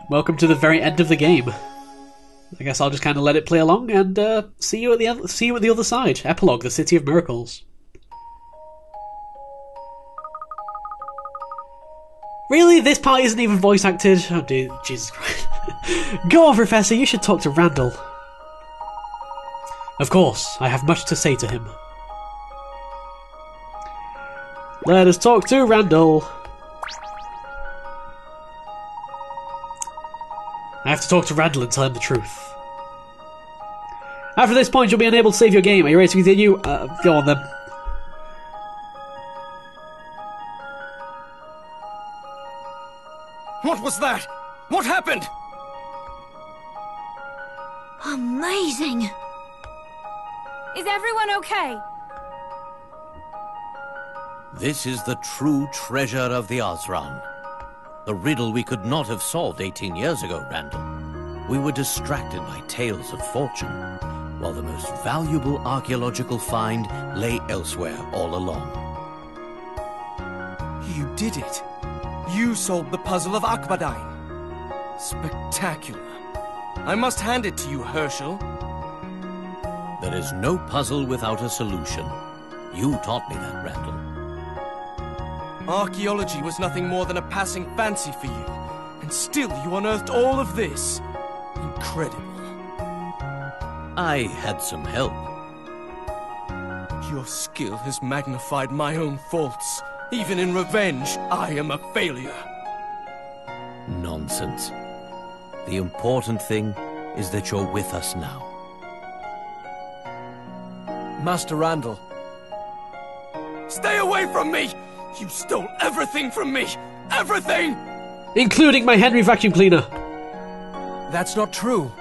Welcome to the very end of the game. I guess I'll just kind of let it play along and see you at the other side. Epilogue: The City of Miracles. Really? This part isn't even voice acted? Oh dear, Jesus Christ. Go on, Professor, you should talk to Randall. Of course, I have much to say to him. Let us talk to Randall. I have to talk to Randall and tell him the truth. After this point, you'll be unable to save your game. Are you ready to continue? Go on then. What was that? What happened? Amazing! Is everyone okay? This is the true treasure of the Osran. The riddle we could not have solved 18 years ago, Randall. We were distracted by tales of fortune, while the most valuable archaeological find lay elsewhere all along. You did it. You solved the puzzle of Akbadain. Spectacular. I must hand it to you, Herschel. There is no puzzle without a solution. You taught me that, Randall. Archaeology was nothing more than a passing fancy for you, and still you unearthed all of this. Incredible. I had some help. Your skill has magnified my own faults. Even in revenge, I am a failure. Nonsense. The important thing is that you're with us now. Master Randall. Stay away from me! You stole everything from me! Everything! Including my Henry vacuum cleaner. That's not true.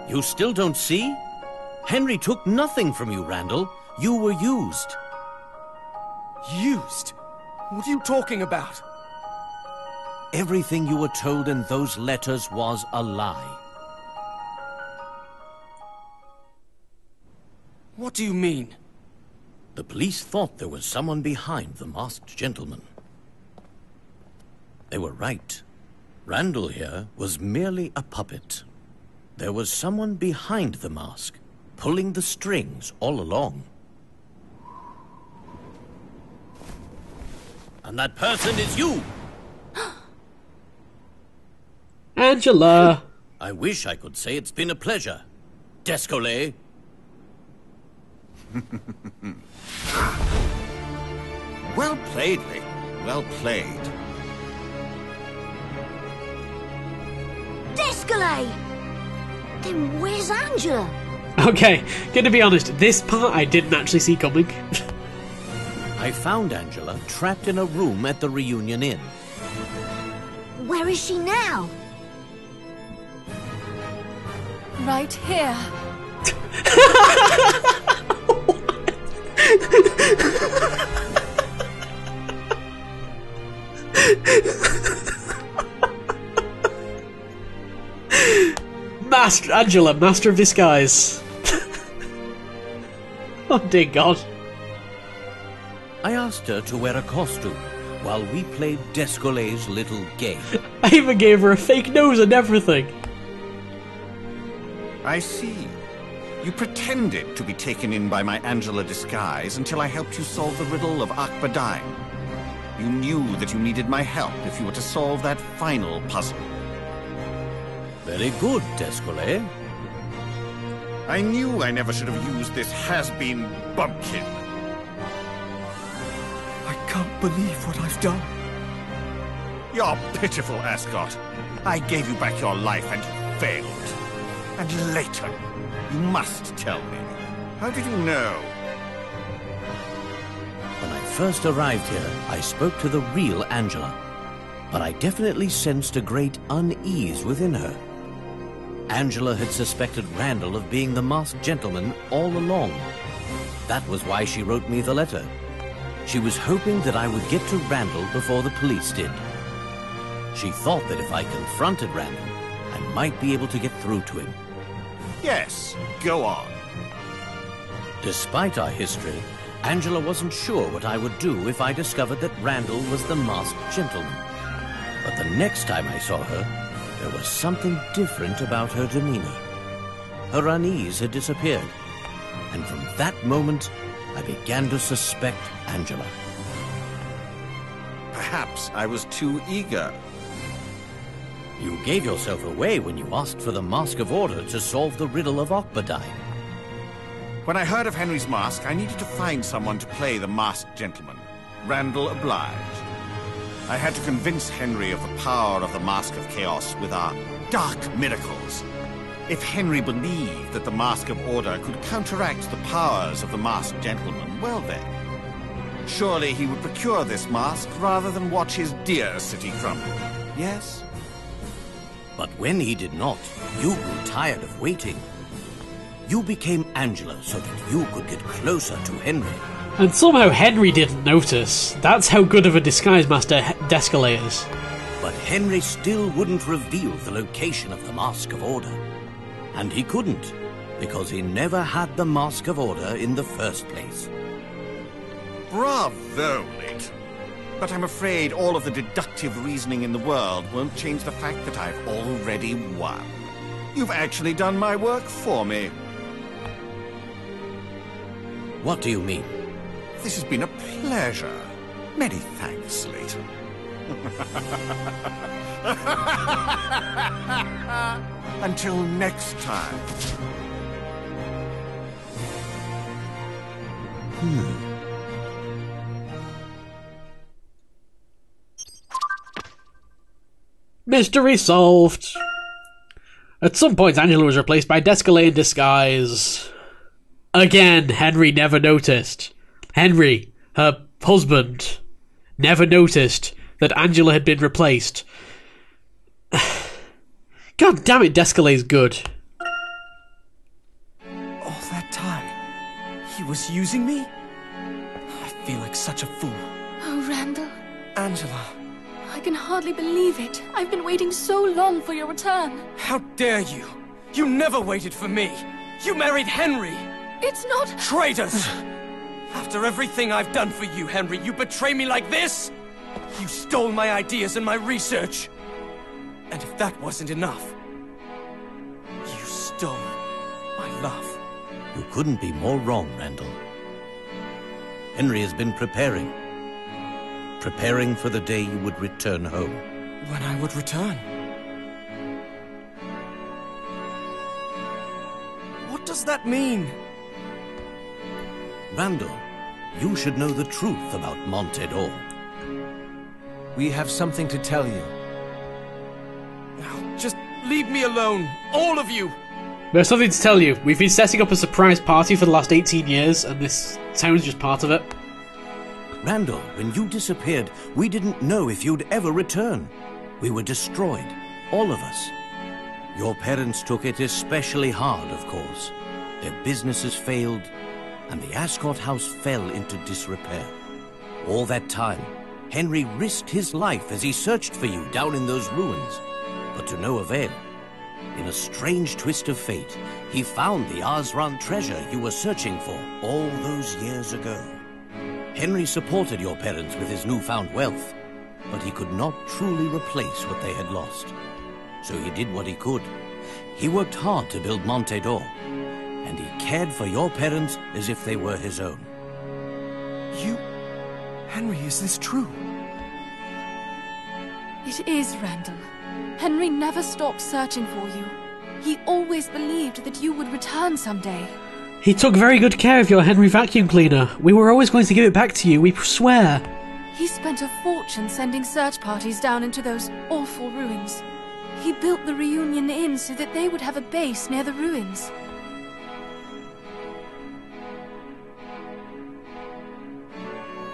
You still don't see? Henry took nothing from you, Randall. You were used. Used? What are you talking about? Everything you were told in those letters was a lie. What do you mean? The police thought there was someone behind the masked gentleman. They were right. Randall here was merely a puppet. There was someone behind the mask, pulling the strings all along. And that person is you! Angela! I wish I could say it's been a pleasure. Descolet. Well played, Layton. Well played. Descalay! Then where's Angela? Okay, gonna be honest, this part I didn't actually see coming. I found Angela trapped in a room at the Reunion Inn. Where is she now? Right here. Angela, Master of Disguise. Oh dear God. I asked her to wear a costume while we played Descolet's little game. I even gave her a fake nose and everything. I see. You pretended to be taken in by my Angela disguise until I helped you solve the riddle of Akbadain. You knew that you needed my help if you were to solve that final puzzle. Very good, Descolet. I knew I never should have used this has-been bumpkin. I can't believe what I've done. You're pitiful, Ascot. I gave you back your life and you failed. And Layton, you must tell me. How did you know? When I first arrived here, I spoke to the real Angela. But I definitely sensed a great unease within her. Angela had suspected Randall of being the masked gentleman all along. That was why she wrote me the letter. She was hoping that I would get to Randall before the police did. She thought that if I confronted Randall, I might be able to get through to him. Yes, go on. Despite our history, Angela wasn't sure what I would do if I discovered that Randall was the masked gentleman. But the next time I saw her, there was something different about her demeanor. Her unease had disappeared, and from that moment, I began to suspect Angela. Perhaps I was too eager. You gave yourself away when you asked for the Mask of Order to solve the riddle of Okbadine. When I heard of Henry's mask, I needed to find someone to play the masked gentleman. Randall obliged. I had to convince Henry of the power of the Mask of Chaos with our dark miracles. If Henry believed that the Mask of Order could counteract the powers of the masked gentleman, well then, surely he would procure this mask rather than watch his dear city crumble. Yes? But when he did not, you grew tired of waiting. You became Angela so that you could get closer to Henry. And somehow Henry didn't notice. That's how good of a disguise master Descalais is. But Henry still wouldn't reveal the location of the Mask of Order. And he couldn't, because he never had the Mask of Order in the first place. Bravo, Layton. But I'm afraid all of the deductive reasoning in the world won't change the fact that I've already won. You've actually done my work for me. What do you mean? This has been a pleasure. Many thanks, Layton. Until next time. Mystery solved. At some point, Angela was replaced by Descalais in disguise. Again, Henry never noticed. Henry, her husband, never noticed that Angela had been replaced. God damn it, Descalais's good. All that time, he was using me? I feel like such a fool. Oh, Randall, Angela, I can hardly believe it. I've been waiting so long for your return. how dare you? You never waited for me. You married Henry. It's not... Traitors! After everything I've done for you, Henry, you betray me like this? You stole my ideas and my research. And if that wasn't enough, you stole my love. You couldn't be more wrong, Randall. Henry has been preparing for the day you would return home. When I would return. What does that mean? Randall, you should know the truth about Montedor. We have something to tell you. Now, just leave me alone, all of you! There's something to tell you. We've been setting up a surprise party for the last 18 years, and this town's just part of it. Randall, when you disappeared, we didn't know if you'd ever return. We were destroyed, all of us. Your parents took it especially hard, of course. Their businesses failed, and the Ascot house fell into disrepair. All that time, Henry risked his life as he searched for you down in those ruins, but to no avail. In a strange twist of fate, he found the Azran treasure you were searching for all those years ago. Henry supported your parents with his newfound wealth, but he could not truly replace what they had lost. So he did what he could. He worked hard to build Montedor, and he cared for your parents as if they were his own. Henry, is this true? It is, Randall. Henry never stopped searching for you. He always believed that you would return someday. He took very good care of your Henry vacuum cleaner. We were always going to give it back to you, we swear. He spent a fortune sending search parties down into those awful ruins. He built the Reunion Inn so that they would have a base near the ruins.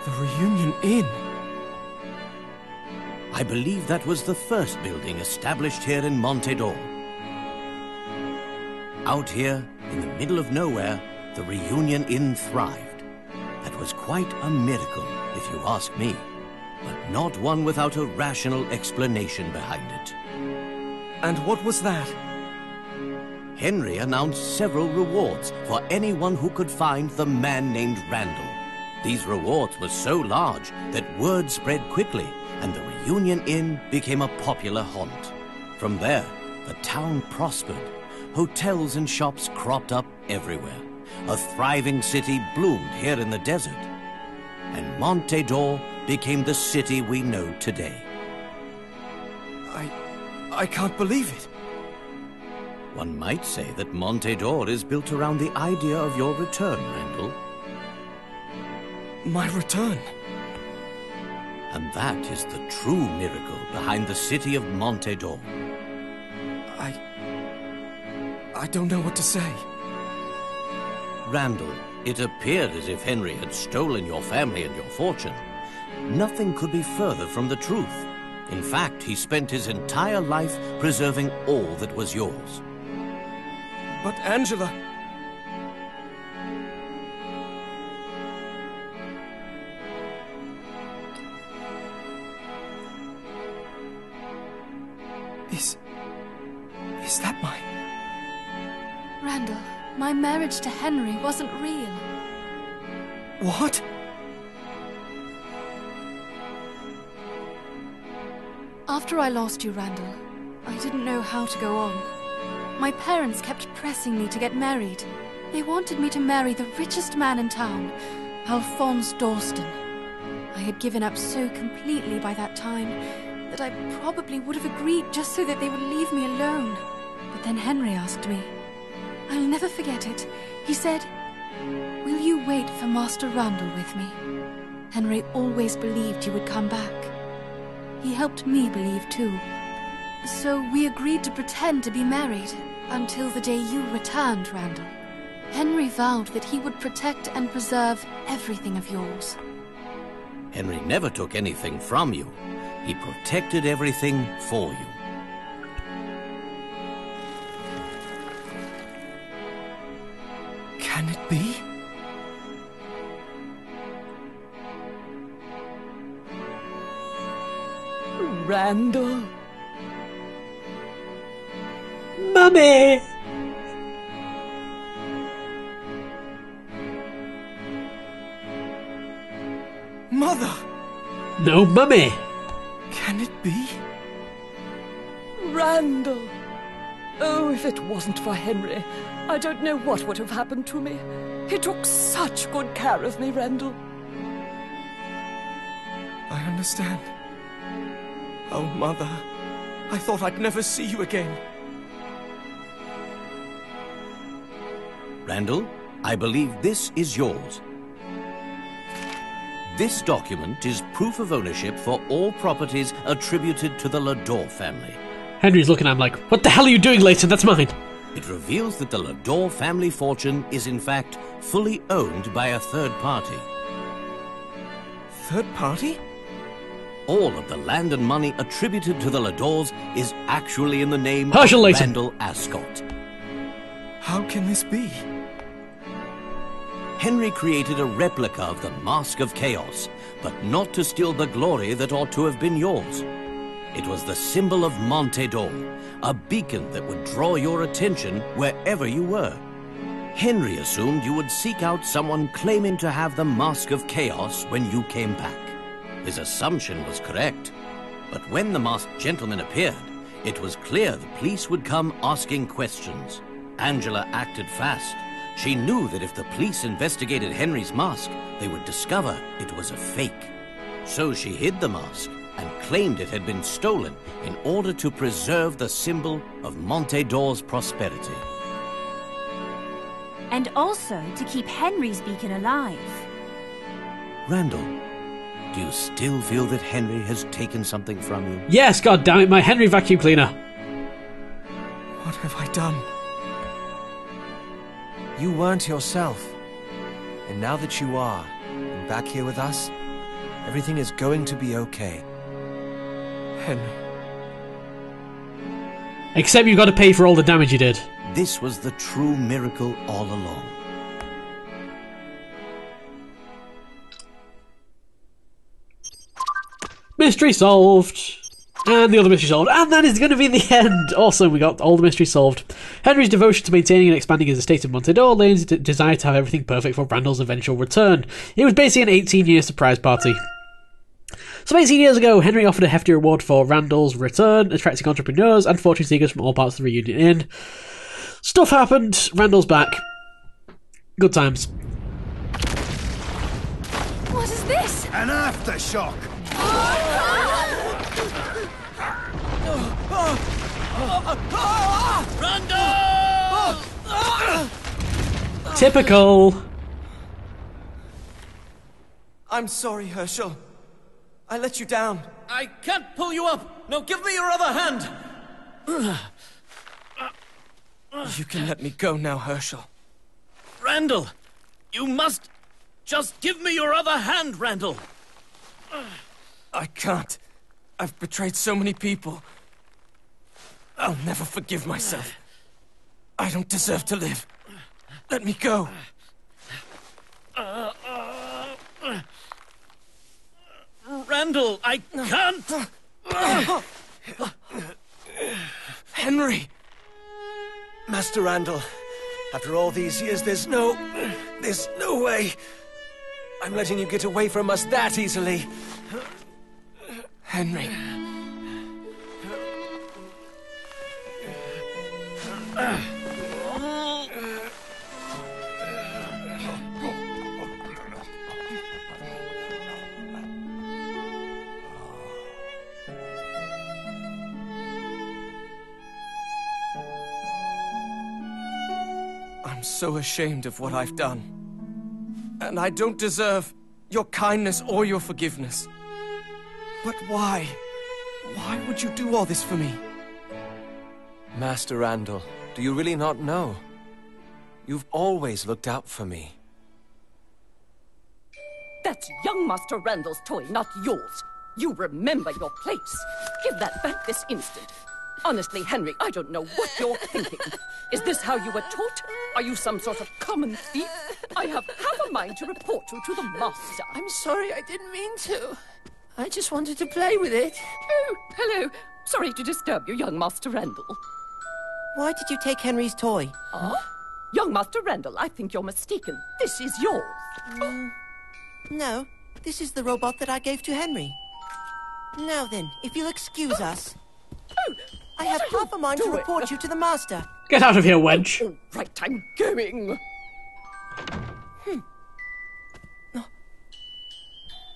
The Reunion Inn? I believe that was the first building established here in Montedor. Out here, in the middle of nowhere, the Reunion Inn thrived. That was quite a miracle, if you ask me, but not one without a rational explanation behind it. And what was that? Henry announced several rewards for anyone who could find the man named Randall. These rewards were so large that word spread quickly, and the Reunion Inn became a popular haunt. From there, the town prospered. Hotels and shops cropped up everywhere. A thriving city bloomed here in the desert. And Monte d'Or became the city we know today. I can't believe it. One might say that Monte d'Or is built around the idea of your return, Randall. My return. And that is the true miracle behind the city of Monte d'Or. I don't know what to say. Randall, it appeared as if Henry had stolen your family and your fortune. Nothing could be further from the truth. In fact, he spent his entire life preserving all that was yours. But Angela... Is that my... Randall, my marriage to Henry wasn't real. What? After I lost you, Randall, I didn't know how to go on. My parents kept pressing me to get married. They wanted me to marry the richest man in town, Alphonse Dorston. I had given up so completely by that time that I probably would have agreed just so that they would leave me alone. But then Henry asked me. I'll never forget it. He said, "Will you wait for Master Randall with me?" Henry always believed you would come back. He helped me believe too. So we agreed to pretend to be married until the day you returned, Randall. Henry vowed that he would protect and preserve everything of yours. Henry never took anything from you. He protected everything for you. Can it be? Randall. Mummy! Mother! No, Mummy! Can it be? Randall. Oh, if it wasn't for Henry, I don't know what would have happened to me. He took such good care of me, Randall. I understand. Oh, Mother. I thought I'd never see you again. Randall, I believe this is yours. This document is proof of ownership for all properties attributed to the Lador family. Henry's looking at him like, "What the hell are you doing, Layton? That's mine." It reveals that the Lador family fortune is in fact fully owned by a third party. Third party? All of the land and money attributed to the Ladors is actually in the name Herschel of Layton. Randall Ascot. How can this be? Henry created a replica of the Mask of Chaos, but not to steal the glory that ought to have been yours. It was the symbol of Monte d'Or, a beacon that would draw your attention wherever you were. Henry assumed you would seek out someone claiming to have the Mask of Chaos when you came back. His assumption was correct, but when the masked gentleman appeared, it was clear the police would come asking questions. Angela acted fast. She knew that if the police investigated Henry's mask, they would discover it was a fake. So she hid the mask and claimed it had been stolen in order to preserve the symbol of Monte d'Or's prosperity. And also to keep Henry's beacon alive. Randall, do you still feel that Henry has taken something from you? Yes, god damn it, my Henry vacuum cleaner. What have I done? You weren't yourself. And now that you are, and back here with us, everything is going to be okay. Henry. Except you got to pay for all the damage you did. This was the true miracle all along. Mystery solved. And the other mystery solved. And that is going to be the end. Awesome, we got all the mysteries solved. Henry's devotion to maintaining and expanding his estate of Monte d'Or, Layton's desire to have everything perfect for Randall's eventual return. It was basically an 18-year surprise party. Some 18 years ago, Henry offered a hefty reward for Randall's return, attracting entrepreneurs and fortune seekers from all parts of the reunion inn. Stuff happened. Randall's back. Good times. What is this? An aftershock! Typical. I'm sorry, Herschel. I let you down. I can't pull you up. No, give me your other hand. You can let me go now, Herschel. Randall, you must just give me your other hand, Randall. I can't. I've betrayed so many people. I'll never forgive myself. I don't deserve to live. Let me go. Randall, I can't. Henry! Master Randall, after all these years, there's no way I'm letting you get away from us that easily. Henry. I'm so ashamed of what I've done. And I don't deserve your kindness or your forgiveness. But why? Why would you do all this for me? Master Randall, do you really not know? You've always looked out for me. That's young Master Randall's toy, not yours. You remember your place. Give that back this instant. Honestly, Henry, I don't know what you're thinking. Is this how you were taught? Are you some sort of common thief? I have half a mind to report you to the master. I'm sorry, I didn't mean to. I just wanted to play with it. Oh, hello. Sorry to disturb you, young Master Randall. Why did you take Henry's toy? Huh? Young Master Randall, I think you're mistaken. This is yours. No, this is the robot that I gave to Henry. Now then, if you'll excuse us, I have half a mind to report you to the master. Get out of here, wench. All right, I'm going.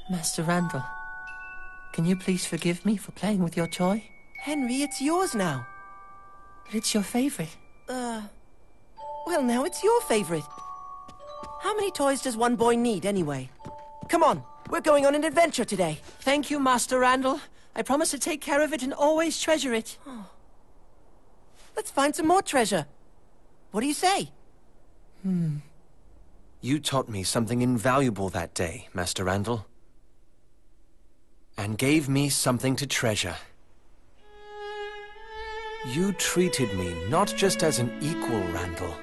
Master Randall, can you please forgive me for playing with your toy? Henry, it's yours now. But it's your favorite. Well, now it's your favorite. How many toys does one boy need, anyway? Come on, we're going on an adventure today. Thank you, Master Randall. I promise to take care of it and always treasure it. Let's find some more treasure. What do you say? You taught me something invaluable that day, Master Randall. And gave me something to treasure. You treated me not just as an equal, Randall,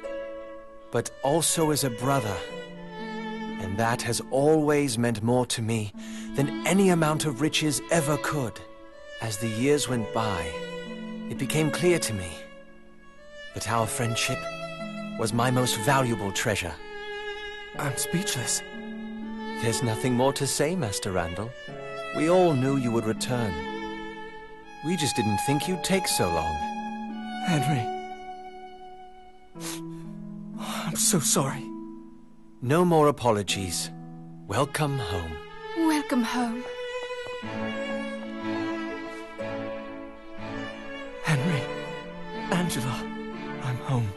but also as a brother. And that has always meant more to me than any amount of riches ever could. As the years went by, it became clear to me that our friendship was my most valuable treasure. I'm speechless. There's nothing more to say, Master Randall. We all knew you would return. We just didn't think you'd take so long. Henry. I'm so sorry. No more apologies. Welcome home. Welcome home. Henry. Angela. I'm home.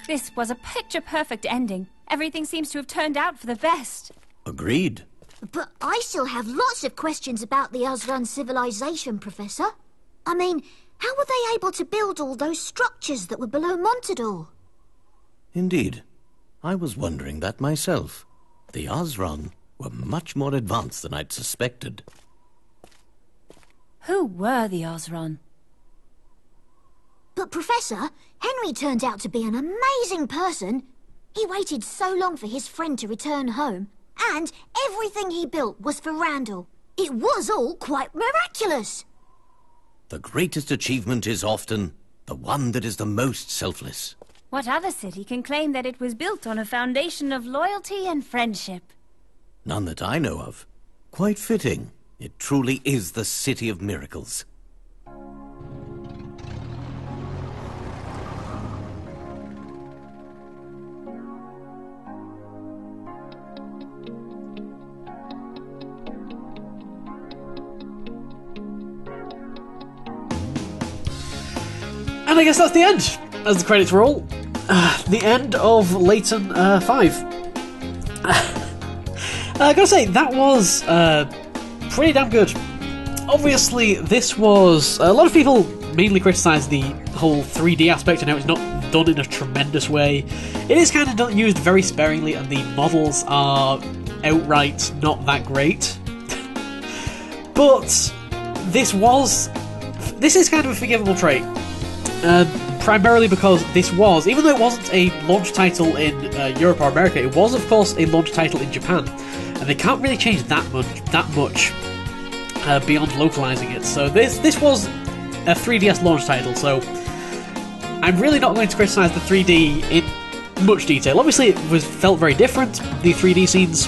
This was a picture-perfect ending. Everything seems to have turned out for the best. Agreed. But I still have lots of questions about the Azran civilization, Professor. I mean, how were they able to build all those structures that were below Montador? Indeed. I was wondering that myself. The Azran were much more advanced than I'd suspected. Who were the Azran? But, Professor, Henry turned out to be an amazing person. He waited so long for his friend to return home, and everything he built was for Randall. It was all quite miraculous. The greatest achievement is often The one that is the most selfless. What other city can claim that it was built on a foundation of loyalty and friendship? None that I know of. Quite fitting. It truly is the City of Miracles. And I guess that's the end, as the credits roll. The end of Layton 5. I gotta say, that was pretty damn good. Obviously, this was... A lot of people mainly criticised the whole 3D aspect and how it's not done in a tremendous way. It is kind of used very sparingly, and the models are outright not that great. But this is kind of a forgivable trait. Primarily because this was, even though it wasn't a launch title in Europe or America, it was of course a launch title in Japan, and they can't really change that much beyond localizing it. So this was a 3DS launch title, so I'm really not going to criticize the 3D in much detail. Obviously it felt very different, the 3D scenes,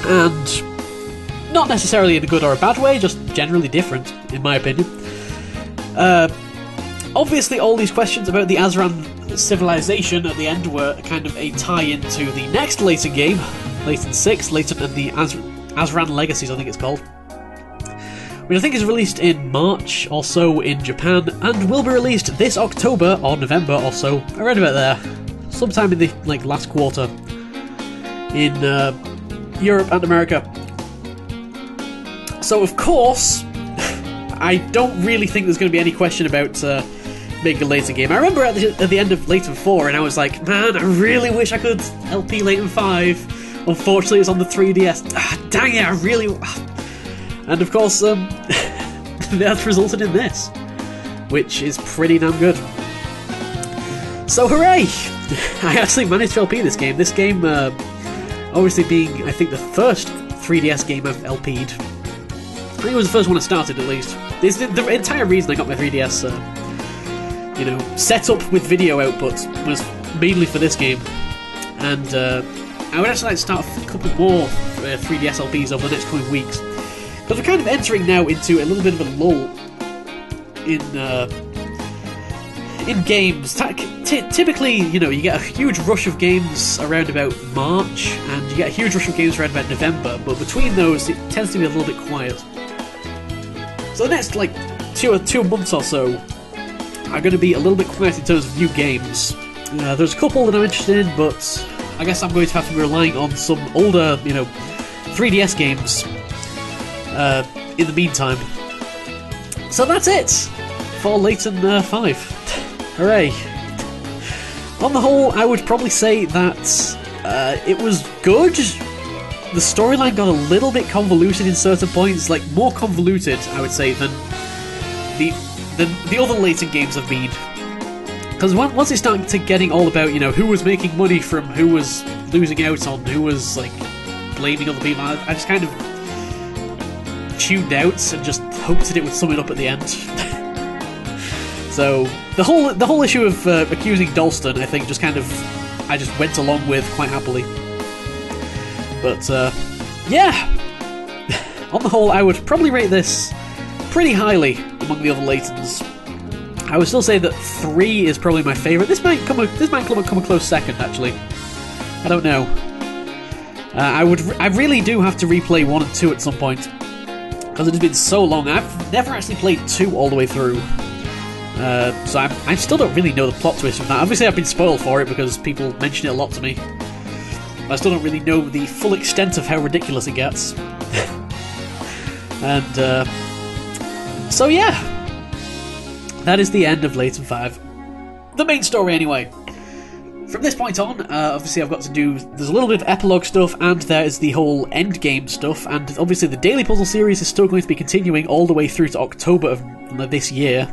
and not necessarily in a good or a bad way, just generally different in my opinion. Obviously, all these questions about the Azran civilization at the end were kind of a tie-in to the next Layton game, Layton 6, Layton and the Azran Legacies, I think it's called, which I think is released in March or so in Japan, and will be released this October or November or so, around about there, sometime in the last quarter in Europe and America. So, of course, I don't really think there's going to be any question about making a Layton game. I remember at the end of Layton 4, and I was like, man, I really wish I could LP Layton 5. Unfortunately, it's on the 3DS. Dang it, I really... And of course, that's resulted in this, which is pretty damn good. So, hooray! I actually managed to LP this game. This game, obviously being, I think, the first 3DS game I've LP'd. I think it was the first one I started, at least. This the entire reason I got my 3DS, set up with video output was mainly for this game. And I would actually like to start a couple more 3DS LPs over the next coming weeks. Because we're kind of entering now into a little bit of a lull in games. Typically, you get a huge rush of games around about March, and you get a huge rush of games around about November, but between those, it tends to be a little bit quiet. So the next, 2 months or so are going to be a little bit quiet in terms of new games. There's a couple that I'm interested in, but I guess I'm going to have to be relying on some older, 3DS games in the meantime. So that's it for Layton 5. Hooray. On the whole, I would probably say that it was good. The storyline got a little bit convoluted in certain points, more convoluted, I would say, than the other Layton games have been. Because once it started to getting all about, who was making money from who was losing out on, who was, blaming other people, I just kind of tuned out and just hoped that it would sum it up at the end. So, the whole issue of accusing Dalston, I think, I just went along with quite happily. But, yeah! On the whole, I would probably rate this pretty highly among the other Laytons. I would still say that 3 is probably my favourite. This might come a close second, actually. I don't know. I really do have to replay 1 and 2 at some point, because it has been so long. I've never actually played 2 all the way through. So I still don't really know the plot twist of that. Obviously I've been spoiled for it because people mention it a lot to me. I still don't really know the full extent of how ridiculous it gets. And, so yeah. That is the end of Layton 5. The main story, anyway. From this point on, obviously I've got to do... There's a little bit of epilogue stuff, and there is the whole endgame stuff, and obviously the Daily Puzzle series is still going to be continuing all the way through to October of this year.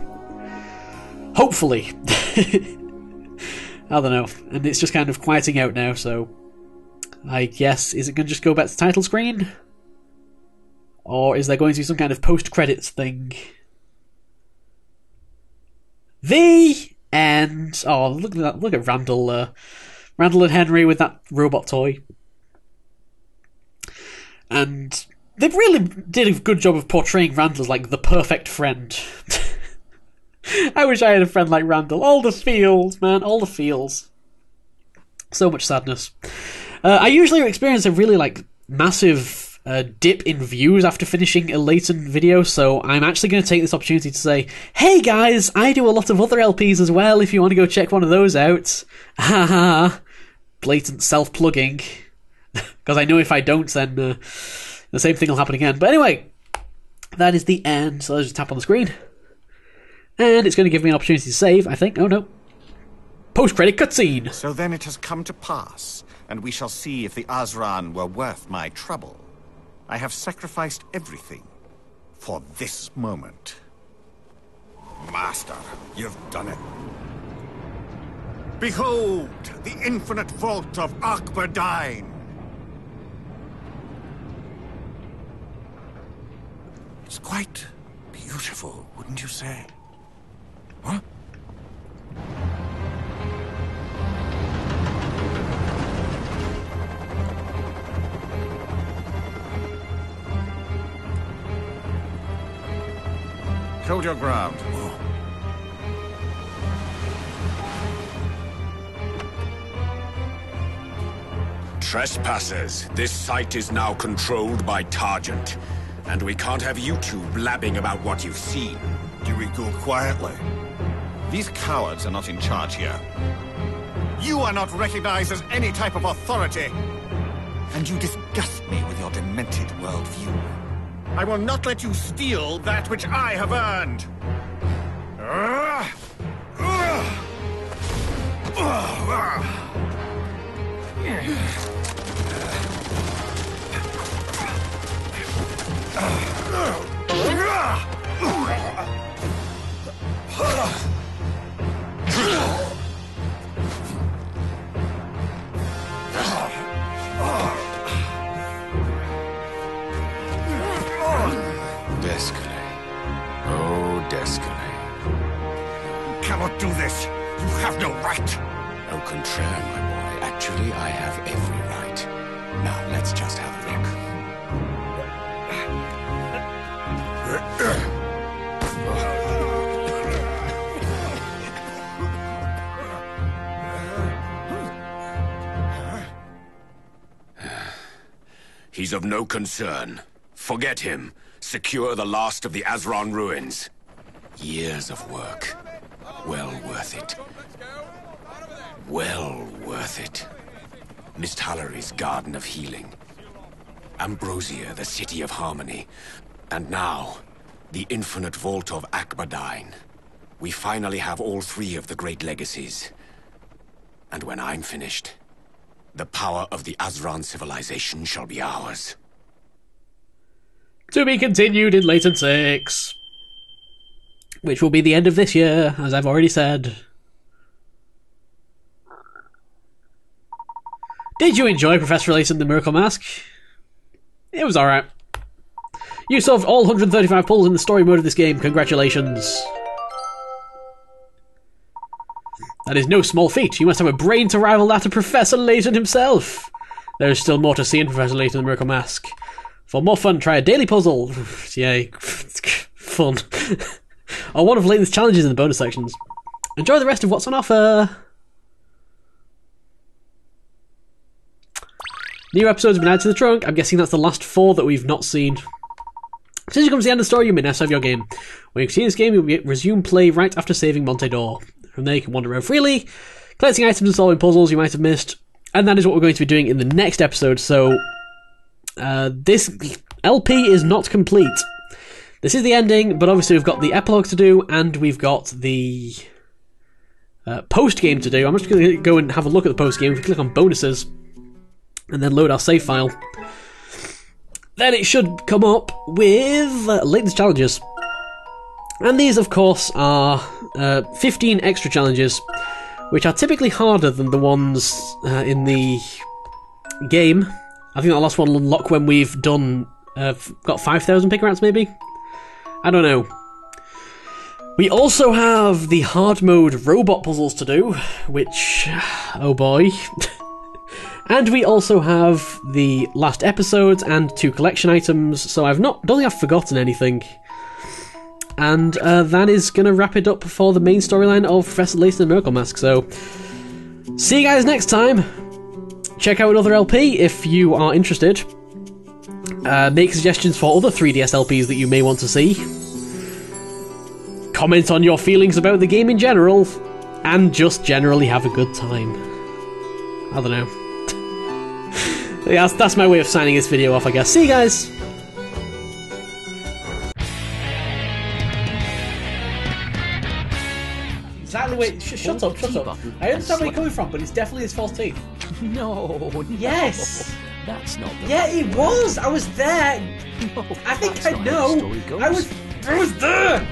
Hopefully. I don't know. And it's just kind of quieting out now, so... I guess, is it going to just go back to title screen? Or is there going to be some kind of post-credits thing? The end. Oh, look at that! Look at Randall. Randall and Henry with that robot toy. And they really did a good job of portraying Randall as like the perfect friend. I wish I had a friend like Randall. All the feels, man, all the feels. So much sadness. I usually experience a really like massive dip in views after finishing a Layton video, so I'm actually going to take this opportunity to say, hey guys, I do a lot of other LPs as well if you want to go check one of those out. Haha. Blatant self-plugging. Because I know if I don't, then the same thing will happen again. But anyway, that is the end. So let's just tap on the screen. And it's going to give me an opportunity to save, I think. Oh no. Post-credit cutscene. So then it has come to pass, and we shall see if the Azran were worth my trouble. I have sacrificed everything for this moment. Master, you've done it. Behold, the infinite vault of Akbardine. It's quite beautiful, wouldn't you say? Huh? Hold your ground. Trespassers, this site is now controlled by Targent, and we can't have you two blabbing about what you've seen. Do we go quietly? These cowards are not in charge here. You are not recognized as any type of authority. And you disgust me with your demented worldview. I will not let you steal that which I have earned. Cannot do this. You have no right. Au contraire, my boy. Actually, I have every right. Now, let's just have a look. He's of no concern. Forget him. Secure the last of the Azran ruins. Years of work. Well worth it. Well worth it. Miss Tallery's Garden of Healing. Ambrosia, the City of Harmony. And now, the Infinite Vault of Akbardine. We finally have all three of the great legacies. And when I'm finished, the power of the Azran civilization shall be ours. To be continued in Layton 6. Which will be the end of this year, as I've already said. Did you enjoy Professor Layton the Miracle Mask? It was alright. You solved all 135 puzzles in the story mode of this game. Congratulations. That is no small feat. You must have a brain to rival that of Professor Layton himself. There is still more to see in Professor Layton the Miracle Mask. For more fun, try a daily puzzle. Yay. Fun. Or one of Layton's challenges in the bonus sections. Enjoy the rest of what's on offer. New episodes have been added to the trunk. I'm guessing that's the last 4 that we've not seen. Since you come to the end of the story, you may now save your game. When you continue this game, you'll resume play right after saving Monte d'Or. From there, you can wander around freely, collecting items and solving puzzles you might have missed. And that is what we're going to be doing in the next episode. So, this LP is not complete. This is the ending, but obviously we've got the epilogue to do, and we've got the post-game to do. I'm just going to go and have a look at the post-game. If we click on bonuses, and then load our save file, then it should come up with Layton's challenges. And these, of course, are 15 extra challenges, which are typically harder than the ones in the game. I think that last one will unlock when we've done got 5,000 pick rats, maybe? I don't know. We also have the hard mode robot puzzles to do, which, oh boy. And we also have the last episodes and 2 collection items, so don't think I've forgotten anything. And that is going to wrap it up for the main storyline of Professor Layton and Miracle Mask. So, see you guys next time. Check out another LP if you are interested. Make suggestions for other 3DS LPs that you may want to see. Comment on your feelings about the game in general. And just generally have a good time. I don't know. Yeah, that's my way of signing this video off, I guess. See you guys! Exactly. Wait, shut up. I understand where you're coming from, but it's definitely his false teeth. No. Yes. That's not the Yeah, it was. I was there. No, I think that's I not how the know. story goes. I was there.